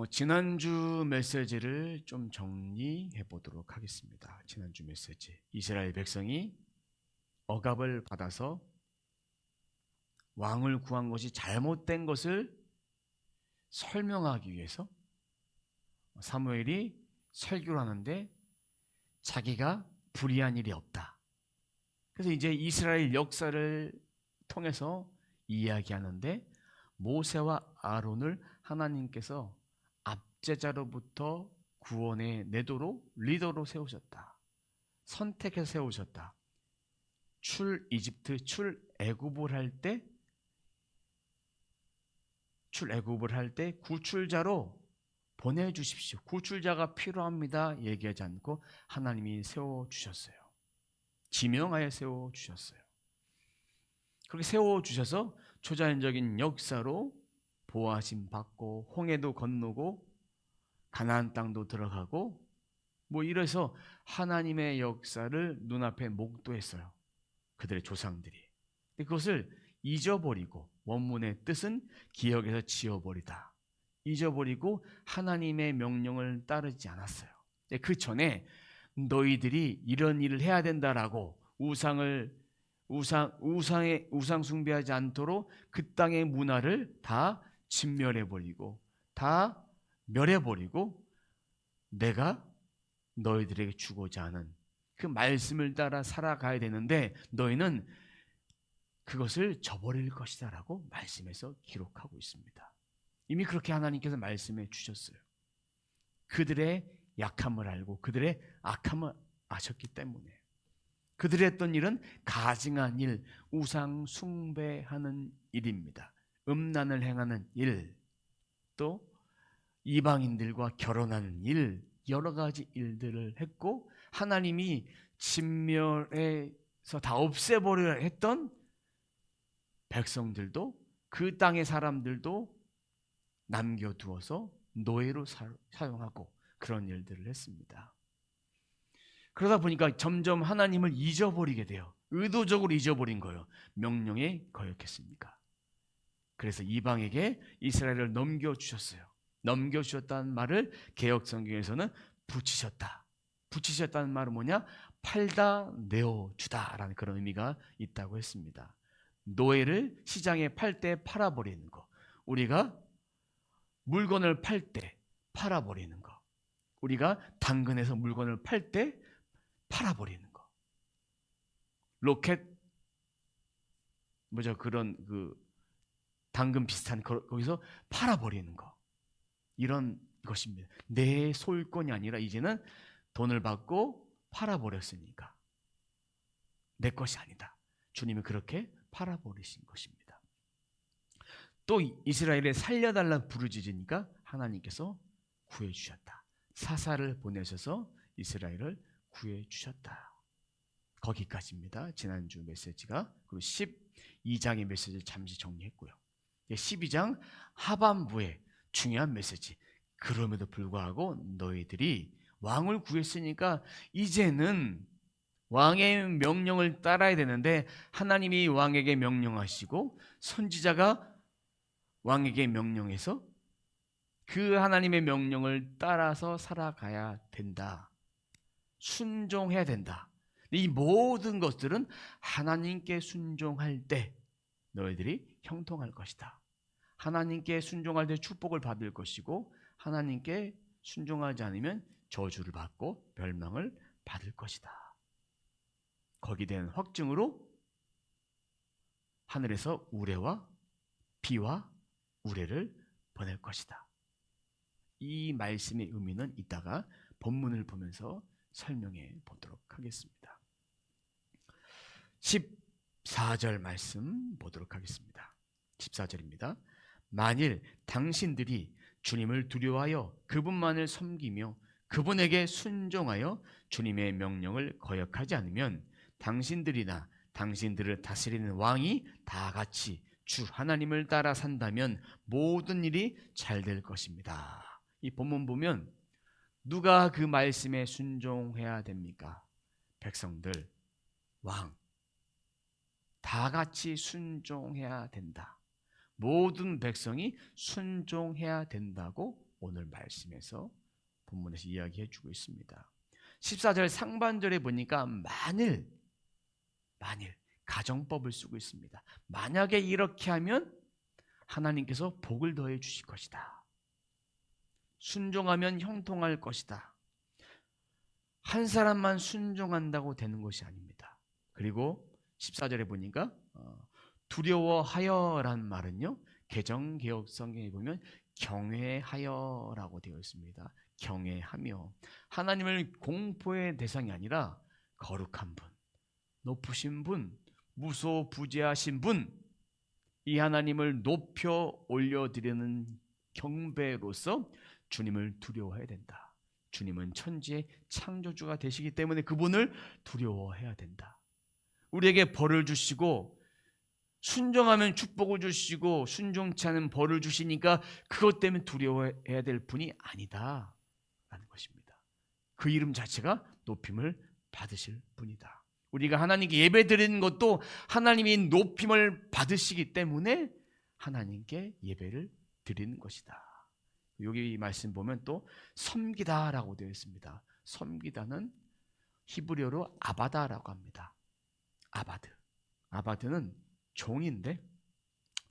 지난주 메시지를 좀 정리해 보도록 하겠습니다. 지난주 메시지. 이스라엘 백성이 억압을 받아서 왕을 구한 것이 잘못된 것을 설명하기 위해서 사무엘이 설교를 하는데 자기가 불의한 일이 없다. 그래서 이제 이스라엘 역사를 통해서 이야기하는데 모세와 아론을 하나님께서 압제자로부터 구원의 내도로 리더로 세우셨다. 선택해서 세우셨다. 출애굽을 할 때 구출자로 보내주십시오. 구출자가 필요합니다. 얘기하지 않고 하나님이 세워주셨어요. 지명하여 세워주셨어요. 그렇게 세워주셔서 초자연적인 역사로 보호하심 받고 홍해도 건너고 가나안 땅도 들어가고 이래서 하나님의 역사를 눈앞에 목도했어요. 그들의 조상들이. 그것을 잊어버리고 원문의 뜻은 기억에서 지워버리다. 잊어버리고 하나님의 명령을 따르지 않았어요. 그 전에 너희들이 이런 일을 해야 된다라고 우상 숭배하지 않도록 그 땅의 문화를 다 진멸해버리고 다 멸해버리고 내가 너희들에게 주고자 하는 그 말씀을 따라 살아가야 되는데 너희는 그것을 저버릴 것이다 라고 말씀에서 기록하고 있습니다. 이미 그렇게 하나님께서 말씀해 주셨어요. 그들의 약함을 알고 그들의 악함을 아셨기 때문에 그들이 했던 일은 가증한 일, 우상 숭배하는 일입니다. 음란을 행하는 일, 또 이방인들과 결혼하는 일, 여러 가지 일들을 했고 하나님이 진멸해서 다 없애버려야 했던 백성들도 그 땅의 사람들도 남겨두어서 노예로 사용하고 그런 일들을 했습니다. 그러다 보니까 점점 하나님을 잊어버리게 돼요. 의도적으로 잊어버린 거예요. 명령에 거역했으니까. 그래서 이방에게 이스라엘을 넘겨주셨어요. 넘겨주셨다는 말을 개역성경에서는 붙이셨다. 붙이셨다는 말은 뭐냐? 팔다 내어주다라는 그런 의미가 있다고 했습니다. 노예를 시장에 팔 때 팔아버리는 거. 우리가 물건을 팔 때 팔아버리는 거. 우리가 당근에서 물건을 팔 때 팔아버리는 거. 로켓 그런 당근 비슷한 거기서 팔아버리는 거. 이런 것입니다. 내 소유권이 아니라 이제는 돈을 받고 팔아버렸으니까 내 것이 아니다. 주님이 그렇게 팔아버리신 것입니다. 또 이스라엘에 살려달라 부르짖으니까 하나님께서 구해주셨다. 사사를 보내셔서 이스라엘을 구해주셨다. 거기까지입니다. 지난주 메시지가. 그리고 12장의 메시지를 잠시 정리했고요. 12장 하반부에 중요한 메시지. 그럼에도 불구하고 너희들이 왕을 구했으니까 이제는 왕의 명령을 따라야 되는데 하나님이 왕에게 명령하시고 선지자가 왕에게 명령해서 그 하나님의 명령을 따라서 살아가야 된다. 순종해야 된다. 이 모든 것들은 하나님께 순종할 때 너희들이 형통할 것이다. 하나님께 순종할 때 축복을 받을 것이고 하나님께 순종하지 않으면 저주를 받고 멸망을 받을 것이다. 거기에 대한 확증으로 하늘에서 우레와 비와 우레를 보낼 것이다. 이 말씀의 의미는 이따가 본문을 보면서 설명해 보도록 하겠습니다. 14절 말씀 보도록 하겠습니다. 14절입니다. 만일 당신들이 주님을 두려워하여 그분만을 섬기며 그분에게 순종하여 주님의 명령을 거역하지 않으면 당신들이나 당신들을 다스리는 왕이 다 같이 주 하나님을 따라 산다면 모든 일이 잘 될 것입니다. 이 본문 보면 누가 그 말씀에 순종해야 됩니까? 백성들, 왕. 다 같이 순종해야 된다. 모든 백성이 순종해야 된다고 오늘 말씀에서 본문에서 이야기해 주고 있습니다. 14절 상반절에 보니까 만일 가정법을 쓰고 있습니다. 만약에 이렇게 하면 하나님께서 복을 더해 주실 것이다. 순종하면 형통할 것이다. 한 사람만 순종한다고 되는 것이 아닙니다. 그리고 14절에 보니까 두려워하여란 말은요, 개정개혁 성경에 보면 경외하여라고 되어 있습니다. 경외하며, 하나님을 공포의 대상이 아니라 거룩한 분, 높으신 분, 무소부재하신 분, 이 하나님을 높여 올려드리는 경배로서 주님을 두려워해야 된다. 주님은 천지의 창조주가 되시기 때문에 그분을 두려워해야 된다. 우리에게 벌을 주시고 순종하면 축복을 주시고 순종치 않으면 벌을 주시니까 그것 때문에 두려워해야 될 분이 아니다 라는 것입니다. 그 이름 자체가 높임을 받으실 분이다. 우리가 하나님께 예배드리는 것도 하나님이 높임을 받으시기 때문에 하나님께 예배를 드리는 것이다. 여기 이 말씀 보면 또 섬기다라고 되어 있습니다. 섬기다는 히브리어로 아바다라고 합니다. 아바드는 종인데,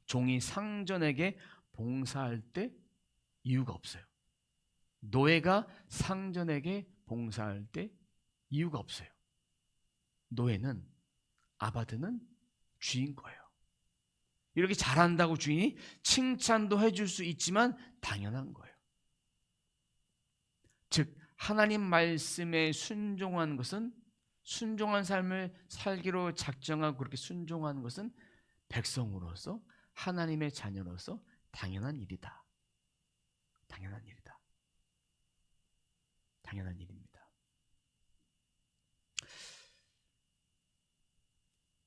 종이 상전에게 봉사할 때 이유가 없어요. 노예가 상전에게 봉사할 때 이유가 없어요. 노예는, 아바드는 주인 거예요. 이렇게 잘한다고 주인이 칭찬도 해줄 수 있지만 당연한 거예요. 즉 하나님 말씀에 순종하는 것은, 순종한 삶을 살기로 작정하고 그렇게 순종하는 것은 백성으로서, 하나님의 자녀로서 당연한 일이다. 당연한 일이다. 당연한 일입니다.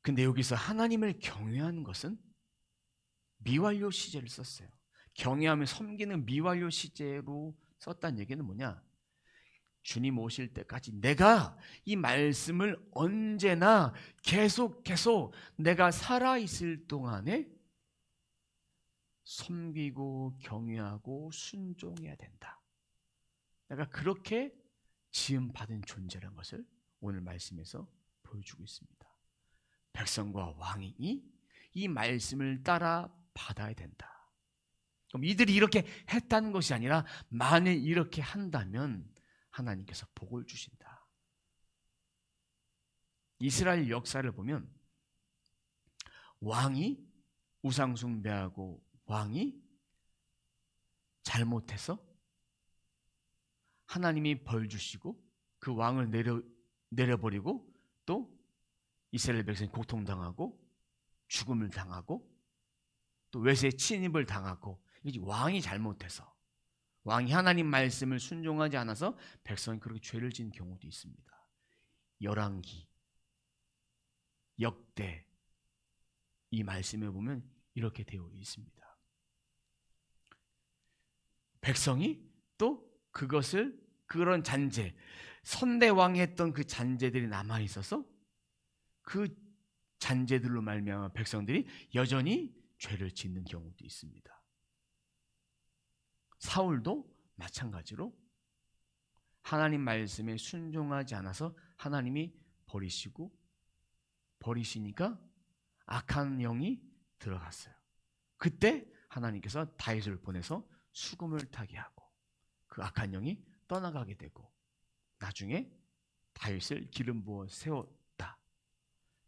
근데 여기서 하나님을 경외하는 것은 미완료 시제를 썼어요. 경외하며 섬기는 미완료 시제로 썼다는 얘기는 뭐냐? 주님 오실 때까지 내가 이 말씀을 언제나 계속 내가 살아있을 동안에 섬기고 경외하고 순종해야 된다. 내가 그렇게 지음받은 존재라는 것을 오늘 말씀에서 보여주고 있습니다. 백성과 왕이 이 말씀을 따라 받아야 된다. 그럼 이들이 이렇게 했다는 것이 아니라 만일 이렇게 한다면 하나님께서 복을 주신다. 이스라엘 역사를 보면 왕이 우상 숭배하고 왕이 잘못해서 하나님이 벌 주시고 그 왕을 내려버리고 또 이스라엘 백성이 고통당하고 죽음을 당하고 또 외세 침입을 당하고, 이게 왕이 잘못해서, 왕이 하나님 말씀을 순종하지 않아서 백성이 그렇게 죄를 지은 경우도 있습니다. 열왕기, 역대 이 말씀에 보면 이렇게 되어 있습니다. 백성이 또 그런 잔재, 선대왕이 했던 그 잔재들이 남아 있어서 그 잔재들로 말미암아 백성들이 여전히 죄를 짓는 경우도 있습니다. 사울도 마찬가지로 하나님 말씀에 순종하지 않아서 하나님이 버리시니까 악한 영이 들어갔어요. 그때 하나님께서 다윗을 보내서 수금을 타게 하고 그 악한 영이 떠나가게 되고 나중에 다윗을 기름 부어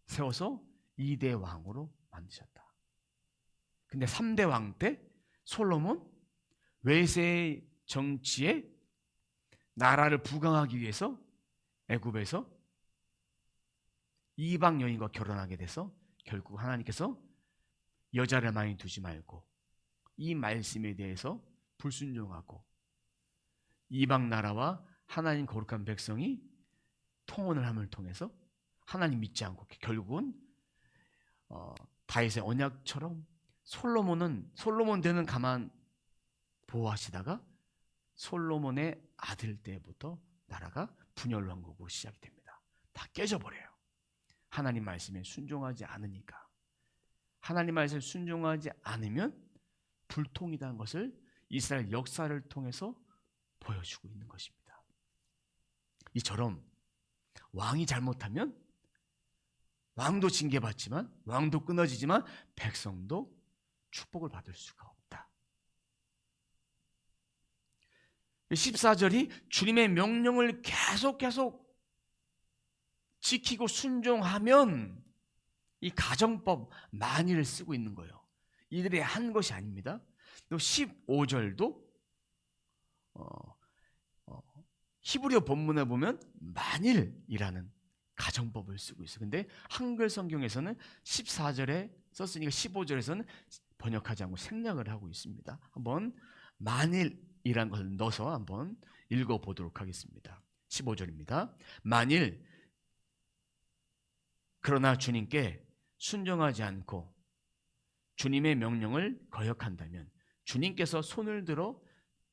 세워서 2대 왕으로 만드셨다. 근데 3대 왕 때 솔로몬 외세의 정치에 나라를 부강하기 위해서 애굽에서 이방 여인과 결혼하게 돼서 결국 하나님께서 여자를 많이 두지 말고 이 말씀에 대해서 불순종하고 이방 나라와 하나님 거룩한 백성이 통혼을 함을 통해서 하나님 믿지 않고 결국은 다윗의 언약처럼 솔로몬 되는 가만 보호하시다가 솔로몬의 아들 때부터 나라가 분열왕국으로 시작이 됩니다. 다 깨져버려요. 하나님 말씀에 순종하지 않으니까. 하나님 말씀에 순종하지 않으면 불통이라는 것을 이스라엘 역사를 통해서 보여주고 있는 것입니다. 이처럼 왕이 잘못하면 왕도 징계받지만, 왕도 끊어지지만 백성도 축복을 받을 수가 없다. 14절이 주님의 명령을 계속 지키고 순종하면 이 가정법 만일을 쓰고 있는 거예요. 이들이 한 것이 아닙니다. 또 15절도 히브리어 본문에 보면 만일이라는 가정법을 쓰고 있어요. 근데 한글 성경에서는 14절에 썼으니까 15절에서는 번역하지 않고 생략을 하고 있습니다. 한번 만일이라는 것을 넣어서 한번 읽어보도록 하겠습니다. 15절입니다. 만일 그러나 주님께 순종하지 않고 주님의 명령을 거역한다면 주님께서 손을 들어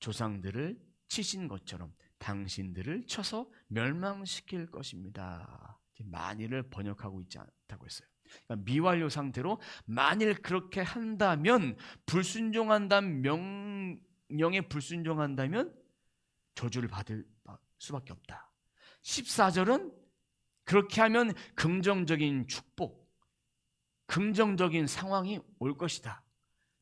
조상들을 치신 것처럼 당신들을 쳐서 멸망시킬 것입니다. 만일을 번역하고 있지 않다고 했어요. 그러니까 미완료 상태로 만일 그렇게 한다면, 불순종한다면, 명령에 불순종한다면 저주를 받을 수밖에 없다. 14절은 그렇게 하면 긍정적인 축복, 긍정적인 상황이 올 것이다.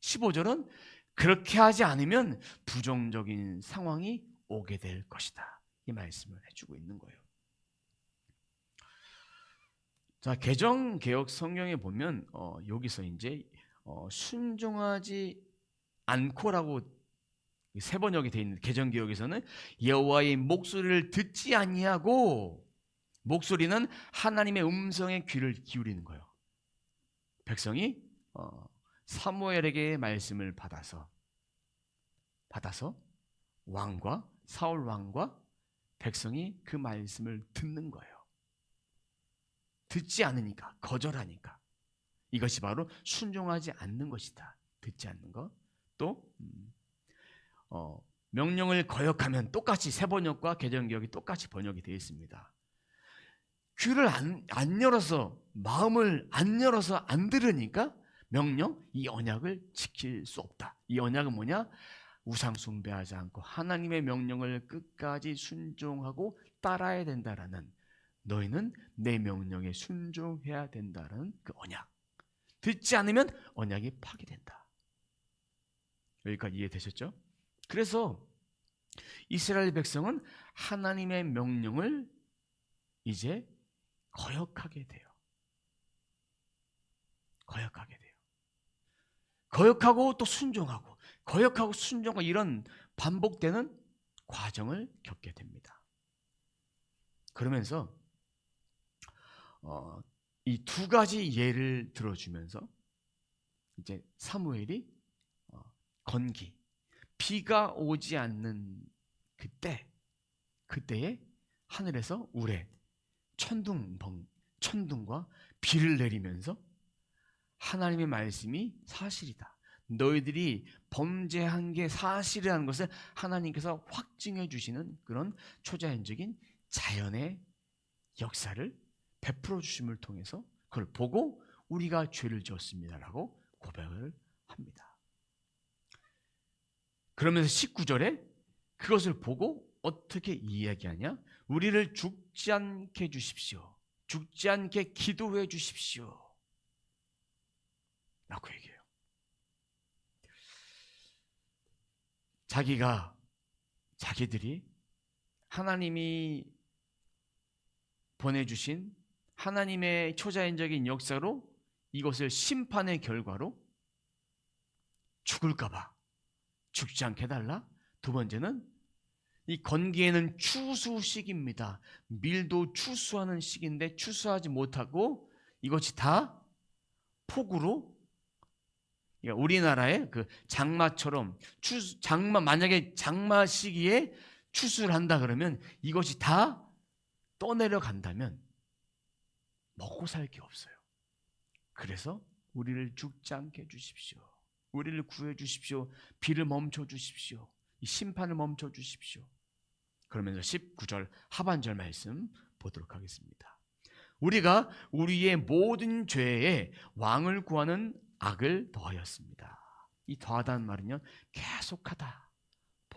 15절은 그렇게 하지 않으면 부정적인 상황이 오게 될 것이다. 이 말씀을 해주고 있는 거예요. 자, 개정개혁 성경에 보면 여기서 이제 순종하지 않고라고 세 번역이 되어 있는 개정개혁에서는 여호와의 목소리를 듣지 아니하고, 목소리는 하나님의 음성에 귀를 기울이는 거예요. 백성이 사무엘에게 말씀을 받아서 왕과 사울 왕과 백성이 그 말씀을 듣는 거예요. 듣지 않으니까, 거절하니까. 이것이 바로 순종하지 않는 것이다. 듣지 않는 것. 또 명령을 거역하면 똑같이 새 번역과 개정개혁이 똑같이 번역이 되어 있습니다. 귀를 안 열어서, 마음을 안 열어서 안 들으니까 명령, 이 언약을 지킬 수 없다. 이 언약은 뭐냐? 우상 숭배하지 않고 하나님의 명령을 끝까지 순종하고 따라야 된다라는, 너희는 내 명령에 순종해야 된다는 그 언약. 듣지 않으면 언약이 파기된다. 여기까지 이해되셨죠? 그래서 이스라엘 백성은 하나님의 명령을 이제 거역하게 돼요. 거역하고 또 순종하고, 거역하고 순종하고, 이런 반복되는 과정을 겪게 됩니다. 그러면서 이 두 가지 예를 들어주면서 이제 사무엘이 건기, 비가 오지 않는 그때에 하늘에서 우레, 천둥과 비를 내리면서 하나님의 말씀이 사실이다, 너희들이 범죄한 게 사실이라는 것을 하나님께서 확증해 주시는 그런 초자연적인 자연의 역사를 베풀어 주심을 통해서 그걸 보고 우리가 죄를 지었습니다라고 고백을 합니다. 그러면서 19절에 그것을 보고 어떻게 이야기하냐? 우리를 죽지 않게 해 주십시오. 죽지 않게 기도해 주십시오. 라고 얘기해요. 자기들이 하나님이 보내주신 하나님의 초자연적인 역사로 이것을 심판의 결과로 죽을까봐 죽지 않게 해달라. 두 번째는 이 건기에는 추수식입니다. 밀도 추수하는 시기인데 추수하지 못하고 이것이 다 폭우로, 우리나라의 그 장마처럼 만약에 장마 시기에 추수를 한다 그러면 이것이 다 떠내려 간다면 먹고 살 게 없어요. 그래서 우리를 죽지 않게 해주십시오. 우리를 구해 주십시오. 비를 멈춰 주십시오. 이 심판을 멈춰 주십시오. 그러면서 19절 하반절 말씀 보도록 하겠습니다. 우리가 우리의 모든 죄에 왕을 구하는 악을 더하였습니다. 이 더하다는 말은요, 계속하다,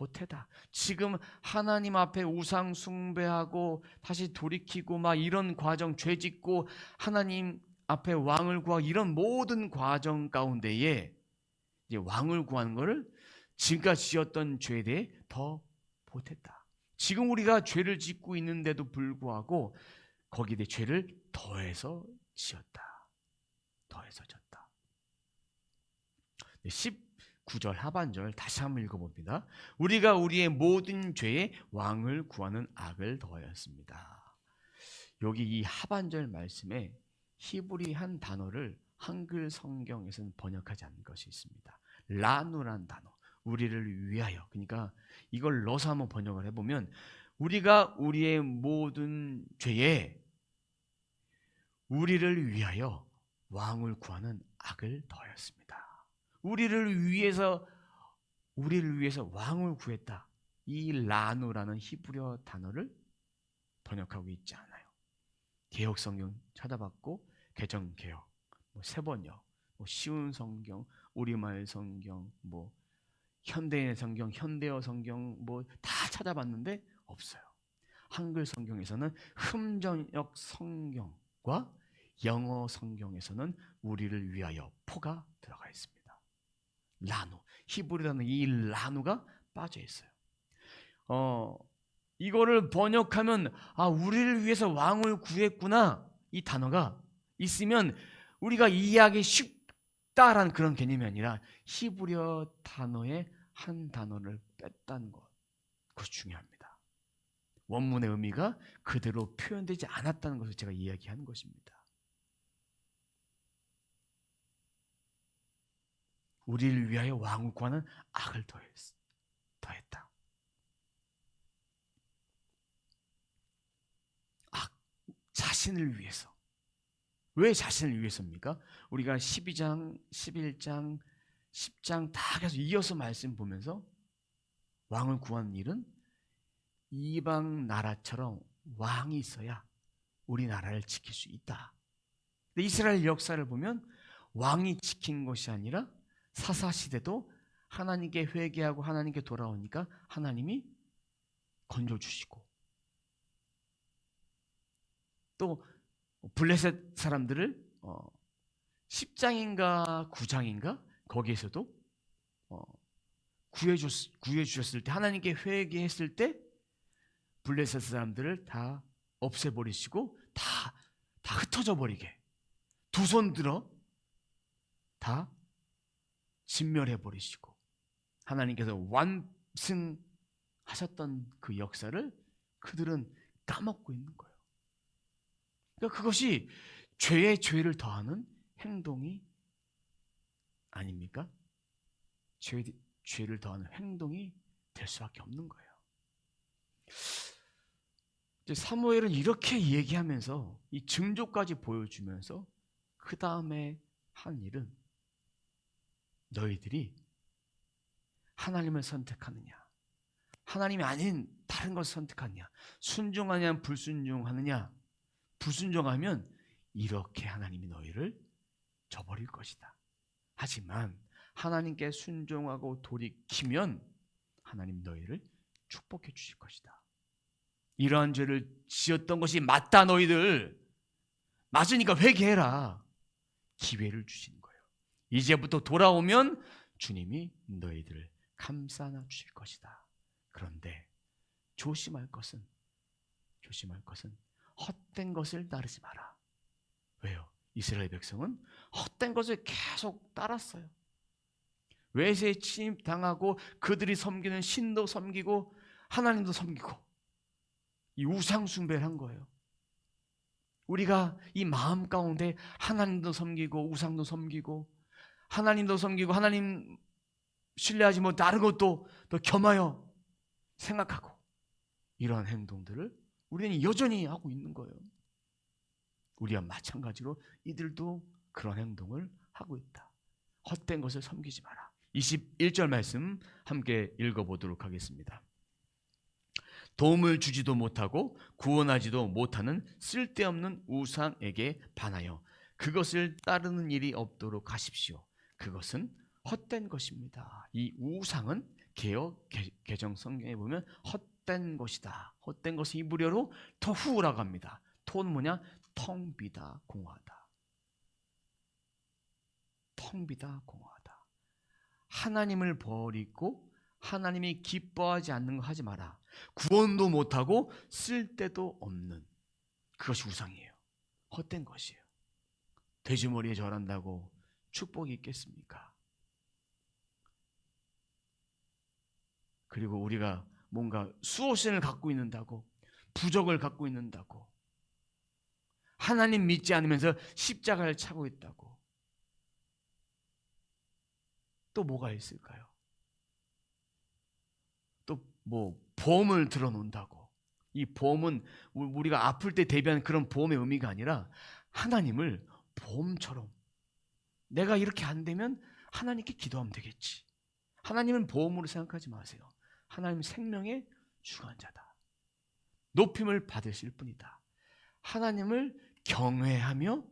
보태다. 지금 하나님 앞에 우상 숭배하고 다시 돌이키고 막 이런 과정, 죄 짓고 하나님 앞에 왕을 구하고 이런 모든 과정 가운데에 이제 왕을 구하는 것을 지금까지 지었던 죄에 대해 더 보탰다. 지금 우리가 죄를 짓고 있는데도 불구하고 거기에 대해 죄를 더해서 지었다. 더해서 졌다. 19절 하반절 다시 한번 읽어봅니다. 우리가 우리의 모든 죄에 왕을 구하는 악을 더하였습니다. 여기 이 하반절 말씀에 히브리 한 단어를 한글 성경에서는 번역하지 않는 것이 있습니다. 라누란 단어, 우리를 위하여. 그러니까 이걸 넣어서 한번 번역을 해보면 우리가 우리의 모든 죄에 우리를 위하여 왕을 구하는 악을 더하였습니다. 우리를 위해서 왕을 구했다. 이 라누라는 히브리어 단어를 번역하고 있지 않아요. 개역 성경 찾아봤고 개정 개역, 세번역, 쉬운 성경, 우리말 성경, 현대인 성경, 현대어 성경 다 찾아봤는데 없어요. 한글 성경에서는 흠전역 성경과 영어 성경에서는 우리를 위하여 포가 들어가 있습니다. 라누, 히브리라는 이 라누가 빠져 있어요. 이거를 번역하면 우리를 위해서 왕을 구했구나 이 단어가 있으면 우리가 이해하기 쉽다라는 그런 개념이 아니라 히브리어 단어의 한 단어를 뺐다는 것, 그것이 중요합니다. 원문의 의미가 그대로 표현되지 않았다는 것을 제가 이야기하는 것입니다. 우리를 위하여 왕을 구하는 악을 더했다. 자신을 위해서. 왜 자신을 위해서입니까? 우리가 12장, 11장, 10장 다 계속 이어서 말씀 보면서 왕을 구하는 일은 이방 나라처럼 왕이 있어야 우리나라를 지킬 수 있다. 근데 이스라엘 역사를 보면 왕이 지킨 것이 아니라 사사시대도 하나님께 회개하고 하나님께 돌아오니까 하나님이 건져주시고 또 블레셋 사람들을 10장인가 9장인가 거기에서도 구해주셨을 때 하나님께 회개했을 때 블레셋 사람들을 다 없애버리시고 다 흩어져 버리게 두 손 들어 다 진멸해버리시고 하나님께서 완승하셨던 그 역사를 그들은 까먹고 있는 거예요. 그러니까 그것이 죄에 죄를 더하는 행동이 아닙니까? 죄를 더하는 행동이 될 수밖에 없는 거예요. 이제 사무엘은 이렇게 얘기하면서 이 징조까지 보여주면서 그 다음에 한 일은 너희들이 하나님을 선택하느냐 하나님이 아닌 다른 것을 선택하느냐 순종하냐 불순종하느냐 불순종하면 이렇게 하나님이 너희를 저버릴 것이다. 하지만 하나님께 순종하고 돌이키면 하나님 너희를 축복해 주실 것이다. 이러한 죄를 지었던 것이 맞다. 너희들 맞으니까 회개해라. 기회를 주시는 거예요. 이제부터 돌아오면 주님이 너희들을 감싸 안아 주실 것이다. 그런데 조심할 것은 헛된 것을 따르지 마라. 왜요? 이스라엘 백성은 헛된 것을 계속 따랐어요. 외세에 침입당하고 그들이 섬기는 신도 섬기고 하나님도 섬기고 이 우상 숭배를 한 거예요. 우리가 이 마음 가운데 하나님도 섬기고 우상도 섬기고 하나님도 섬기고 하나님 신뢰하지 못 다른 것도 더 겸하여 생각하고 이러한 행동들을 우리는 여전히 하고 있는 거예요. 우리와 마찬가지로 이들도 그런 행동을 하고 있다. 헛된 것을 섬기지 마라. 21절 말씀 함께 읽어보도록 하겠습니다. 도움을 주지도 못하고 구원하지도 못하는 쓸데없는 우상에게 반하여 그것을 따르는 일이 없도록 하십시오. 그것은 헛된 것입니다. 이 우상은 개정 성경에 보면 헛된 것이다. 헛된 것을 히브리어로 토후라고 합니다. 토는 뭐냐? 텅 비다 공허하다. 텅 비다 공허하다. 하나님을 버리고 하나님이 기뻐하지 않는 거 하지 마라. 구원도 못하고 쓸데도 없는 그것이 우상이에요. 헛된 것이에요. 돼지머리에 절한다고 축복이 있겠습니까? 그리고 우리가 뭔가 수호신을 갖고 있는다고, 부적을 갖고 있는다고, 하나님 믿지 않으면서 십자가를 차고 있다고, 또 뭐가 있을까요? 또 뭐 보험을 들어놓는다고. 이 보험은 우리가 아플 때 대비하는 그런 보험의 의미가 아니라 하나님을 보험처럼, 내가 이렇게 안 되면 하나님께 기도하면 되겠지. 하나님은 보험으로 생각하지 마세요. 하나님은 생명의 주관자다. 높임을 받으실 뿐이다. 하나님을 경외하며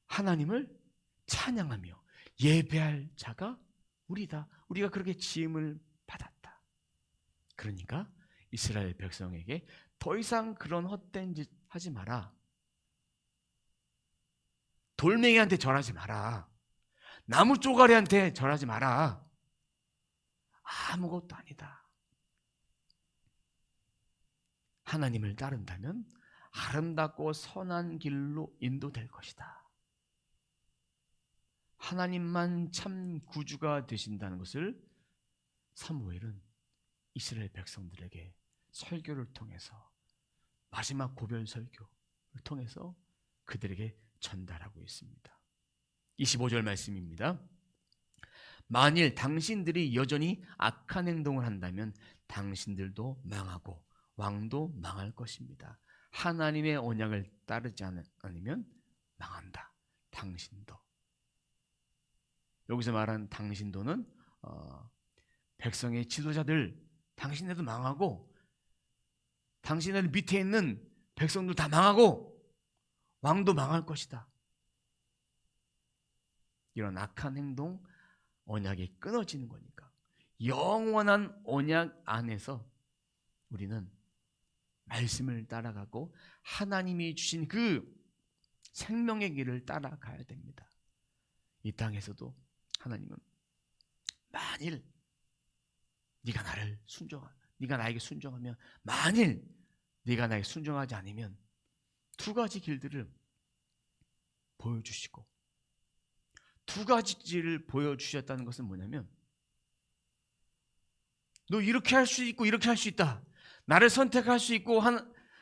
하나님을 찬양하며 예배할 자가 우리다. 우리가 그렇게 지음을 받았다. 그러니까 이스라엘 백성에게 더 이상 그런 헛된 짓 하지 마라. 돌멩이한테 절하지 마라. 나무 쪼가리한테 절하지 마라. 아무것도 아니다. 하나님을 따른다면 아름답고 선한 길로 인도될 것이다. 하나님만 참 구주가 되신다는 것을 사무엘은 이스라엘 백성들에게 설교를 통해서, 마지막 고별 설교를 통해서 그들에게 전달하고 있습니다. 25절 말씀입니다. 만일 당신들이 여전히 악한 행동을 한다면 당신들도 망하고 왕도 망할 것입니다. 하나님의 언약을 따르지 않으면 망한다. 당신도. 여기서 말하는 당신도는 백성의 지도자들, 당신네도 망하고 당신네들 밑에 있는 백성도 다 망하고 왕도 망할 것이다. 이런 악한 행동, 언약이 끊어지는 거니까 영원한 언약 안에서 우리는 말씀을 따라가고 하나님이 주신 그 생명의 길을 따라가야 됩니다. 이 땅에서도 하나님은 만일 네가 나에게 순종하면, 만일 네가 나에게 순종하지 않으면 두 가지 길들을 보여주시고, 두 가지 길을 보여주셨다는 것은 뭐냐면, 너 이렇게 할 수 있고 이렇게 할 수 있다. 나를 선택할 수 있고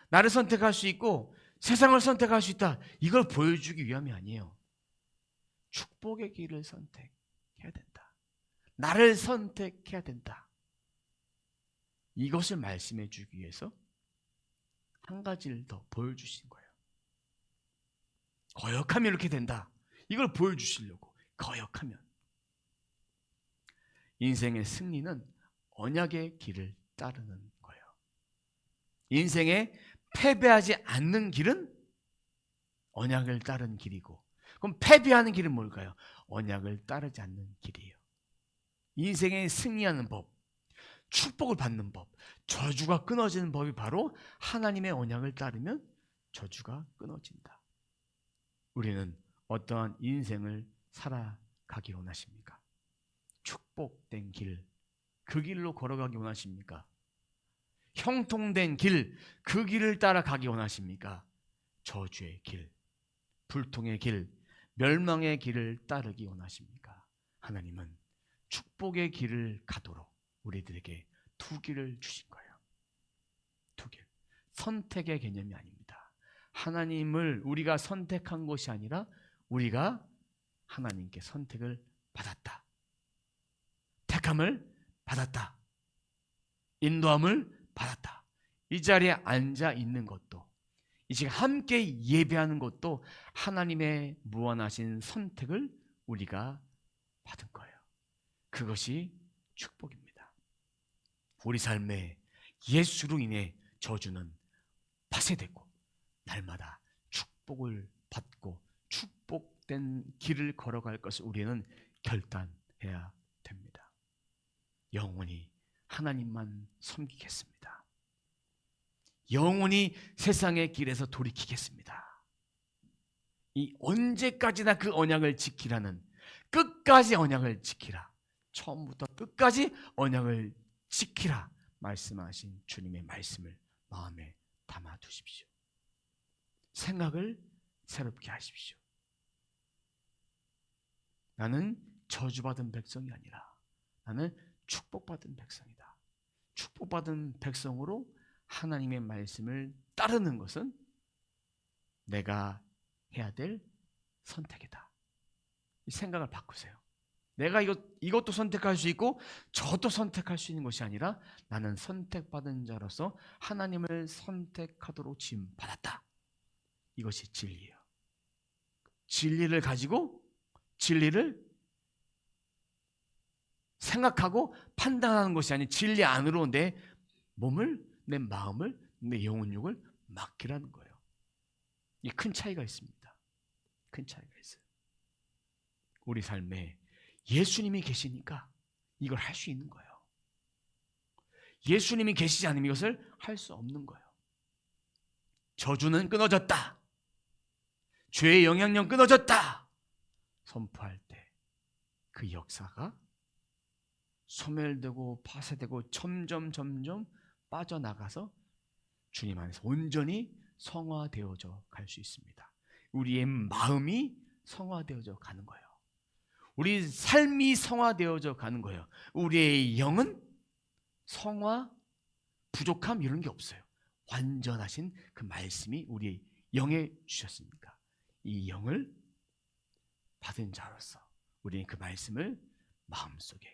나를 선택할 수 있고 세상을 선택할 수 있다. 이걸 보여주기 위함이 아니에요. 축복의 길을 선택해야 된다. 나를 선택해야 된다. 이것을 말씀해 주기 위해서 한 가지를 더 보여주신 거예요. 거역하면 이렇게 된다. 이걸 보여주시려고. 거역하면. 인생의 승리는 언약의 길을 따르는 거예요. 인생에 패배하지 않는 길은 언약을 따르는 길이고, 그럼 패배하는 길은 뭘까요? 언약을 따르지 않는 길이에요. 인생에 승리하는 법, 축복을 받는 법, 저주가 끊어지는 법이 바로 하나님의 언약을 따르면 저주가 끊어진다. 우리는 어떠한 인생을 살아가기 원하십니까? 축복된 길, 그 길로 걸어가기 원하십니까? 형통된 길, 그 길을 따라가기 원하십니까? 저주의 길, 불통의 길, 멸망의 길을 따르기 원하십니까? 하나님은 축복의 길을 가도록 우리들에게 두 길을 주신 거예요. 두 길. 선택의 개념이 아닙니다. 하나님을 우리가 선택한 것이 아니라 우리가 하나님께 선택을 받았다. 택함을 받았다. 인도함을 받았다. 이 자리에 앉아 있는 것도, 이 시간 함께 예배하는 것도 하나님의 무한하신 선택을 우리가 받은 거예요. 그것이 축복입니다. 우리 삶에 예수로 인해 저주는 파쇄되고 날마다 축복을 받고 축복된 길을 걸어갈 것을 우리는 결단해야 됩니다. 영원히 하나님만 섬기겠습니다. 영원히 세상의 길에서 돌이키겠습니다. 이 언제까지나 그 언약을 지키라는, 끝까지 언약을 지키라, 처음부터 끝까지 언약을 지키라 말씀하신 주님의 말씀을 마음에 담아 두십시오. 생각을 새롭게 하십시오. 나는 저주받은 백성이 아니라 나는 축복받은 백성이다. 축복받은 백성으로 하나님의 말씀을 따르는 것은 내가 해야 될 선택이다. 이 생각을 바꾸세요. 내가 이것도 선택할 수 있고 저도 선택할 수 있는 것이 아니라 나는 선택받은 자로서 하나님을 선택하도록 지음받았다. 이것이 진리예요. 진리를 가지고 진리를 생각하고 판단하는 것이 아닌 진리 안으로 내 몸을, 내 마음을, 내 영혼육을 맡기라는 거예요. 이 큰 차이가 있습니다. 큰 차이가 있어요. 우리 삶에 예수님이 계시니까 이걸 할 수 있는 거예요. 예수님이 계시지 않으면 이것을 할 수 없는 거예요. 저주는 끊어졌다. 죄의 영향력 끊어졌다. 선포할 때 그 역사가 소멸되고 파쇄되고 점점 빠져나가서 주님 안에서 온전히 성화되어져 갈 수 있습니다. 우리의 마음이 성화되어져 가는 거예요. 우리 삶이 성화되어져 가는 거예요. 우리의 영은 성화, 부족함 이런 게 없어요. 완전하신 그 말씀이 우리 영에 주셨으니까 이 영을 받은 자로서 우리는 그 말씀을 마음속에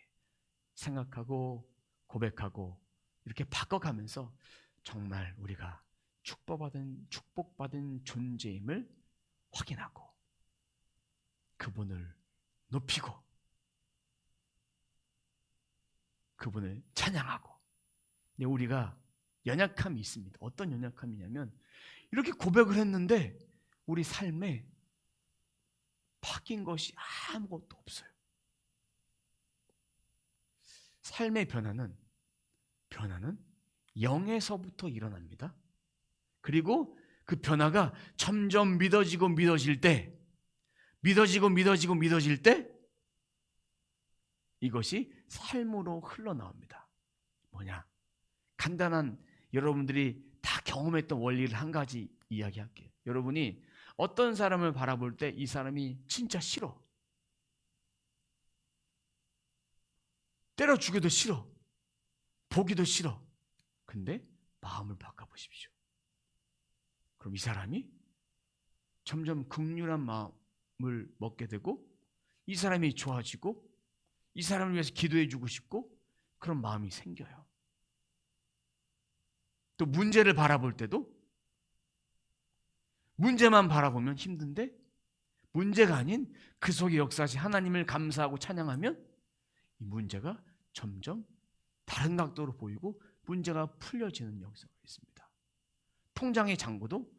생각하고 고백하고 이렇게 바꿔가면서 정말 우리가 축복받은 존재임을 확인하고 그분을 높이고 그분을 찬양하고. 근데 우리가 연약함이 있습니다. 어떤 연약함이냐면 이렇게 고백을 했는데 우리 삶에 바뀐 것이 아무것도 없어요. 삶의 변화는 영에서부터 일어납니다. 그리고 그 변화가 점점 믿어질 때 이것이 삶으로 흘러나옵니다. 뭐냐? 간단한 여러분들이 다 경험했던 원리를 한 가지 이야기할게요. 여러분이 어떤 사람을 바라볼 때 이 사람이 진짜 싫어. 때려 죽여도 싫어. 보기도 싫어. 근데 마음을 바꿔보십시오. 그럼 이 사람이 점점 긍휼한 마음을 먹게 되고 이 사람이 좋아지고 이 사람을 위해서 기도해 주고 싶고 그런 마음이 생겨요. 또 문제를 바라볼 때도 문제만 바라보면 힘든데 문제가 아닌 그 속에 역사하신 하나님을 감사하고 찬양하면 이 문제가 점점 다른 각도로 보이고 문제가 풀려지는 역사가 있습니다. 통장의 잔고도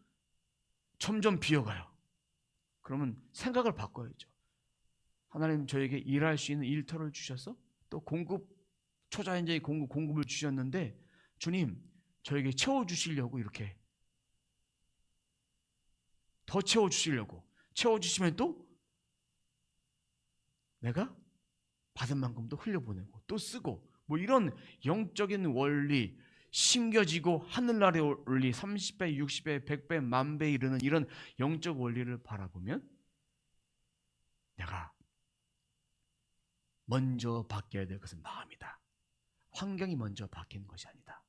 점점 비어가요. 그러면 생각을 바꿔야죠. 하나님 저에게 일할 수 있는 일터를 주셔서 또 초자연적인 공급을 주셨는데 주님 저에게 채워주시려고 이렇게 더 채워주시면 또 내가 받은 만큼도 흘려보내고 또 쓰고 뭐 이런 영적인 원리 심겨지고 하늘나라의 원리 30배, 60배, 100배, 만배 이르는 이런 영적 원리를 바라보면 내가 먼저 바뀌어야 될 것은 마음이다. 환경이 먼저 바뀌는 것이 아니다.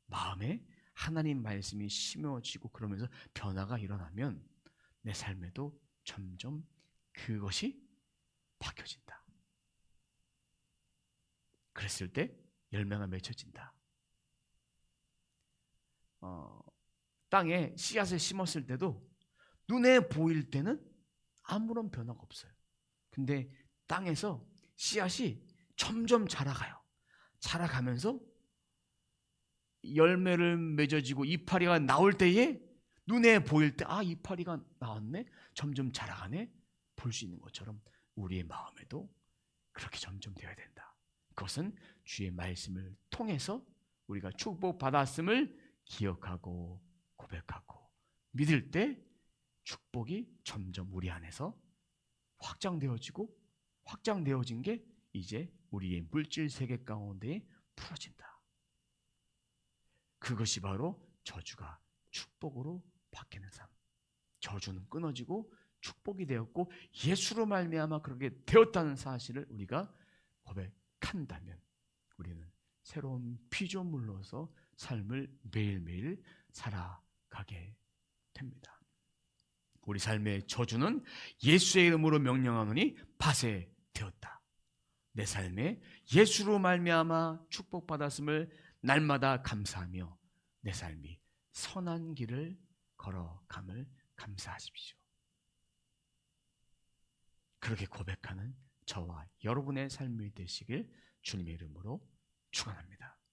마음에 하나님 말씀이 심어지고 그러면서 변화가 일어나면 내 삶에도 점점 그것이 바뀌어진다. 그랬을 때 열매가 맺혀진다. 땅에 씨앗을 심었을 때도 눈에 보일 때는 아무런 변화가 없어요. 근데 땅에서 씨앗이 점점 자라가요. 자라가면서 열매를 맺어지고 이파리가 나올 때에 눈에 보일 때 이파리가 나왔네? 점점 자라가네? 볼 수 있는 것처럼 우리의 마음에도 그렇게 점점 되어야 된다. 그것은 주의 말씀을 통해서 우리가 축복받았음을 기억하고 고백하고 믿을 때 축복이 점점 우리 안에서 확장되어진 게 이제 우리의 물질 세계 가운데에 풀어진다. 그것이 바로 저주가 축복으로 바뀌는 삶. 저주는 끊어지고 축복이 되었고 예수로 말미암아 그렇게 되었다는 사실을 우리가 고백한다면 우리는 새로운 피조물로서 삶을 매일매일 살아가게 됩니다. 우리 삶의 저주는 예수의 이름으로 명령하노니 파쇄되었다. 내 삶에 예수로 말미암아 축복받았음을 날마다 감사하며 내 삶이 선한 길을 걸어감을 감사하십시오. 그렇게 고백하는 저와 여러분의 삶이 되시길 주님의 이름으로 축원합니다.